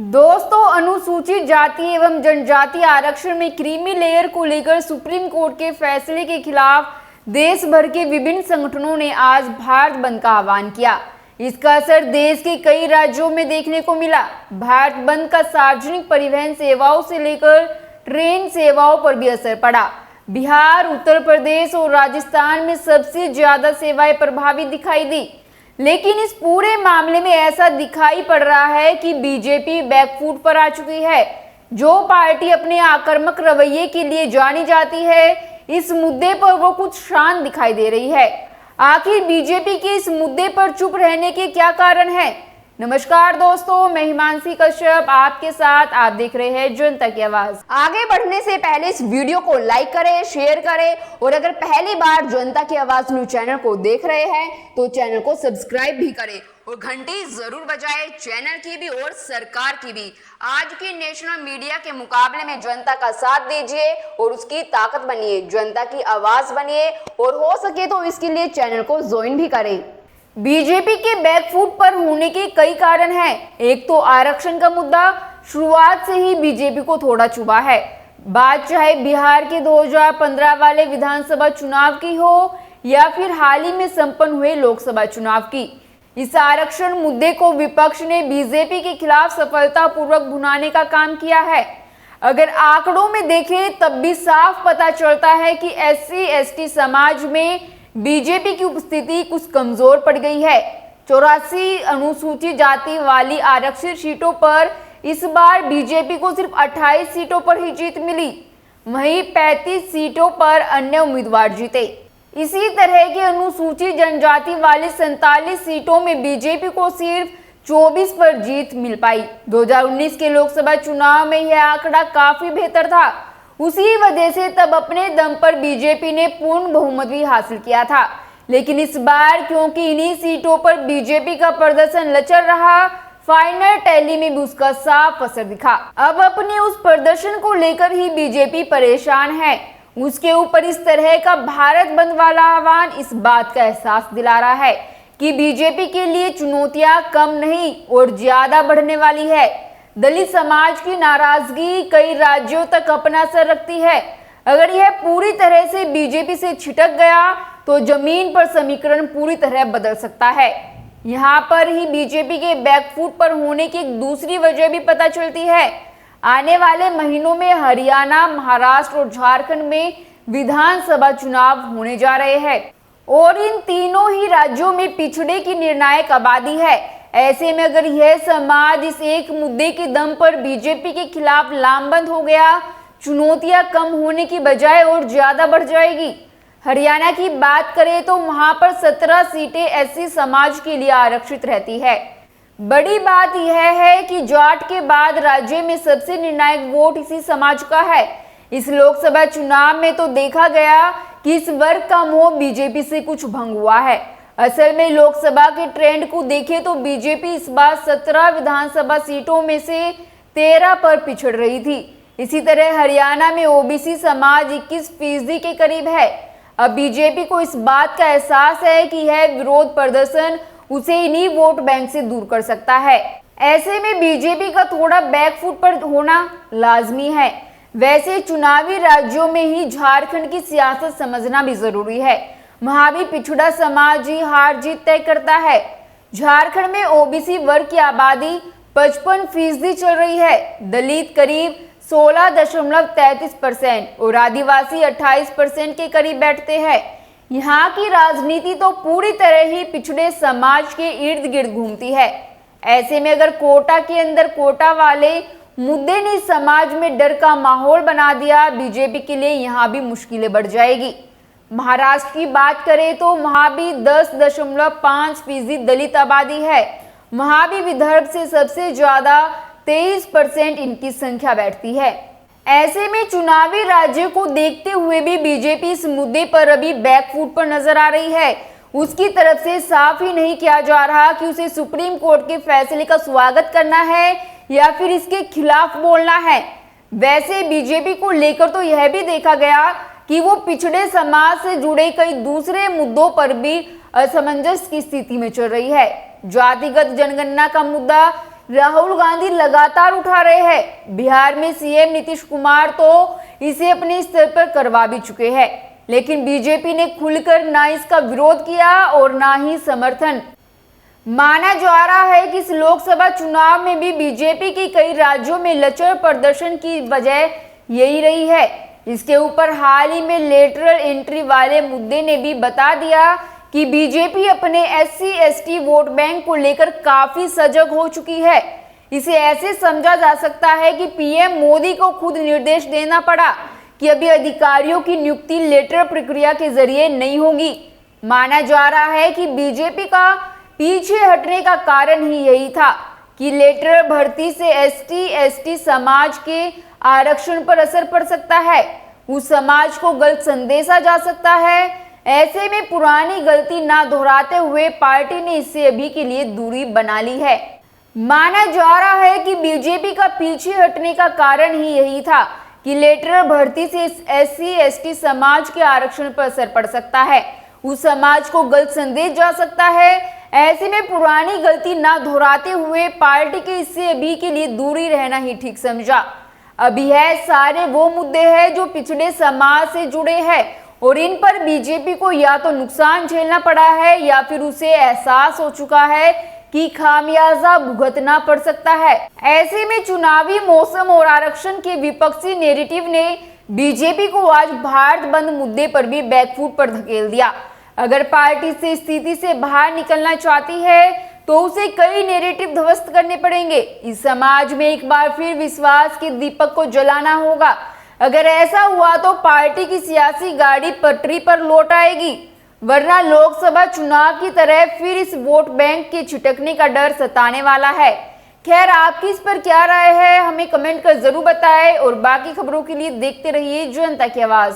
दोस्तों, अनुसूचित जाति एवं जनजाति आरक्षण में क्रीमी लेयर को लेकर सुप्रीम कोर्ट के फैसले के खिलाफ देश भर के विभिन्न संगठनों ने आज भारत बंद का आह्वान किया। इसका असर देश के कई राज्यों में देखने को मिला। भारत बंद का सार्वजनिक परिवहन सेवाओं से लेकर ट्रेन सेवाओं पर भी असर पड़ा। बिहार, उत्तर प्रदेश और राजस्थान में सबसे ज्यादा सेवाएं प्रभावित दिखाई दी। लेकिन इस पूरे मामले में ऐसा दिखाई पड़ रहा है कि बीजेपी बैकफुट पर आ चुकी है। जो पार्टी अपने आक्रामक रवैये के लिए जानी जाती है, इस मुद्दे पर वो कुछ शांत दिखाई दे रही है। आखिर बीजेपी के इस मुद्दे पर चुप रहने के क्या कारण है? नमस्कार दोस्तों, मैं हिमांशी कश्यप आपके साथ। आप देख रहे हैं जनता की आवाज। आगे बढ़ने से पहले इस वीडियो को लाइक करें, शेयर करें और अगर पहली बार जनता की आवाज न्यूज चैनल को देख रहे हैं तो चैनल को सब्सक्राइब भी करें और घंटी जरूर बजाएं, चैनल की भी और सरकार की भी। आज की नेशनल मीडिया के मुकाबले में जनता का साथ दीजिए और उसकी ताकत बनिए, जनता की आवाज बनिए और हो सके तो इसके लिए चैनल को ज्वाइन भी करें। बीजेपी के बैकफुट पर होने के कई कारण हैं। एक तो आरक्षण का मुद्दा शुरुआत से ही बीजेपी को थोड़ा चुभा है। बात चाहे बिहार के 2015 वाले विधानसभा चुनाव की हो या फिर हाल ही में संपन्न हुए लोकसभा चुनाव की, इस आरक्षण मुद्दे को विपक्ष ने बीजेपी के खिलाफ सफलतापूर्वक भुनाने का काम किया है। अगर आंकड़ों में देखें तब भी साफ पता चलता है कि SC/ST समाज में बीजेपी की उपस्थिति कुछ कमजोर पड़ गई है। 84 अनुसूचित जाति वाली आरक्षित सीटों पर इस बार बीजेपी को सिर्फ 28 सीटों पर ही जीत मिली, वहीं 35 सीटों पर अन्य उम्मीदवार जीते। इसी तरह के अनुसूचित जनजाति वाली 47 सीटों में बीजेपी को सिर्फ 24 पर जीत मिल पाई। 2019 के लोकसभा चुनाव में यह आंकड़ा काफी बेहतर था। उसी वजह से तब अपने दम पर बीजेपी ने पूर्ण बहुमत भी हासिल किया था। लेकिन इस बार क्योंकि इन्हीं सीटों पर बीजेपी का प्रदर्शन लचर रहा, फाइनल टैली में भी उसका साफ असर दिखा। अब अपने उस प्रदर्शन को लेकर ही बीजेपी परेशान है। उसके ऊपर इस तरह का भारत बंद वाला आह्वान इस बात का एहसास दिला रहा है कि बीजेपी के लिए चुनौतियां कम नहीं और ज्यादा बढ़ने वाली है। दलित समाज की नाराजगी कई राज्यों तक अपना असर रखती है। अगर यह पूरी तरह से बीजेपी से छिटक गया तो जमीन पर समीकरण पूरी तरह बदल सकता है। यहाँ पर ही बीजेपी के बैकफुट पर होने की एक दूसरी वजह भी पता चलती है। आने वाले महीनों में हरियाणा, महाराष्ट्र और झारखंड में विधानसभा चुनाव होने जा रहे हैं और इन तीनों ही राज्यों में पिछड़े की निर्णायक आबादी है। ऐसे में अगर यह समाज इस एक मुद्दे के दम पर बीजेपी के खिलाफ लामबंद हो गया, चुनौतियां कम होने की बजाय और ज्यादा बढ़ जाएगी। हरियाणा की बात करें तो वहां पर 17 सीटें SC समाज के लिए आरक्षित रहती है। बड़ी बात यह है कि जाट के बाद राज्य में सबसे निर्णायक वोट इसी समाज का है। इस लोकसभा चुनाव में तो देखा गया कि इस वर्ग का मोह बीजेपी से कुछ भंग हुआ है। असल में लोकसभा के ट्रेंड को देखें तो बीजेपी इस बार 17 विधानसभा सीटों में से 13 पर पिछड़ रही थी। इसी तरह हरियाणा में OBC समाज 21% के करीब है। अब बीजेपी को इस बात का एहसास है कि यह विरोध प्रदर्शन उसे इन्हीं वोट बैंक से दूर कर सकता है। ऐसे में बीजेपी का थोड़ा बैकफुट पर होना लाजमी है। वैसे चुनावी राज्यों में ही झारखंड की सियासत समझना भी जरूरी है। वहां भी पिछड़ा समाज ही हार जीत तय करता है। झारखंड में OBC वर्ग की आबादी 55% चल रही है। दलित करीब 16.33% और आदिवासी 28% के करीब बैठते हैं। यहाँ की राजनीति तो पूरी तरह ही पिछड़े समाज के इर्द गिर्द घूमती है। ऐसे में अगर कोटा के अंदर कोटा वाले मुद्दे ने समाज में डर का माहौल बना दिया, बीजेपी के लिए यहाँ भी मुश्किलें बढ़ जाएगी। महाराष्ट्र की बात करें तो वहां भी 10.5% दलित आबादी है। वहां भी विदर्भ से सबसे ज्यादा 23% इनकी संख्या बैठती है। ऐसे में चुनावी राज्यों को देखते हुए भी बीजेपी इस मुद्दे पर अभी बैकफुट पर नजर आ रही है। उसकी तरफ से साफ ही नहीं किया जा रहा कि उसे सुप्रीम कोर्ट के फैसले का स्वागत करना है या फिर इसके खिलाफ बोलना है। वैसे बीजेपी को लेकर तो यह भी देखा गया कि वो पिछड़े समाज से जुड़े कई दूसरे मुद्दों पर भी असमंजस की स्थिति में चल रही है। जातिगत जनगणना का मुद्दा राहुल गांधी लगातार उठा रहे हैं। बिहार में सीएम नीतीश कुमार तो इसे अपने स्तर पर करवा भी चुके हैं, लेकिन बीजेपी ने खुलकर ना इसका विरोध किया और ना ही समर्थन। माना जा रहा है कि इस लोकसभा चुनाव में भी बीजेपी की कई राज्यों में लचर प्रदर्शन की वजह यही रही है। इसके ऊपर हाल ही में लेटरल एंट्री वाले मुद्दे ने भी बता दिया कि बीजेपी अपने SC/ST वोट बैंक को लेकर काफी सजग हो चुकी है। इसे ऐसे समझा जा सकता है कि पीएम मोदी को खुद निर्देश देना पड़ा कि अभी अधिकारियों की नियुक्ति लेटर प्रक्रिया के जरिए नहीं होगी। माना जा रहा है कि बीजेपी का पीछे हटने का कारण ही यही था कि लेटर भर्ती से ST/ST समाज के आरक्षण पर असर पड़ सकता है, उस समाज को गलत संदेशा जा सकता है। ऐसे में पुरानी गलती ना दोहराते हुए पार्टी ने इससे अभी के लिए दूरी बना ली है। माना जा रहा है कि बीजेपी का पीछे हटने का कारण ही यही था कि लेटर भर्ती से SC/ST समाज के आरक्षण पर असर पड़ सकता है, उस समाज को गलत संदेश जा सकता है। ऐसे में पुरानी गलती ना दोहराते हुए पार्टी के इससे अभी के लिए दूरी रहना ही ठीक समझा। अभी है सारे वो मुद्दे हैं जो पिछड़े समाज से जुड़े हैं और इन पर बीजेपी को या तो नुकसान झेलना पड़ा है या फिर उसे एहसास हो चुका है कि खामियाजा भुगतना पड़ सकता है। ऐसे में चुनावी मौसम और आरक्षण के विपक्षी नैरेटिव ने बीजेपी को आज भारत बंद मुद्दे पर भी बैकफुट पर धकेल दिया। अगर पार्टी से स्थिति से बाहर निकलना चाहती है तो उसे कई नैरेटिव ध्वस्त करने पड़ेंगे। इस समाज में एक बार फिर विश्वास के दीपक को जलाना होगा। अगर ऐसा हुआ तो पार्टी की सियासी गाड़ी पटरी पर लौट आएगी, वरना लोकसभा चुनाव की तरह फिर इस वोट बैंक के छिटकने का डर सताने वाला है। खैर, आपकी इस पर क्या राय है, हमें कमेंट कर जरूर बताएं और बाकी खबरों के लिए देखते रहिए जनता की आवाज।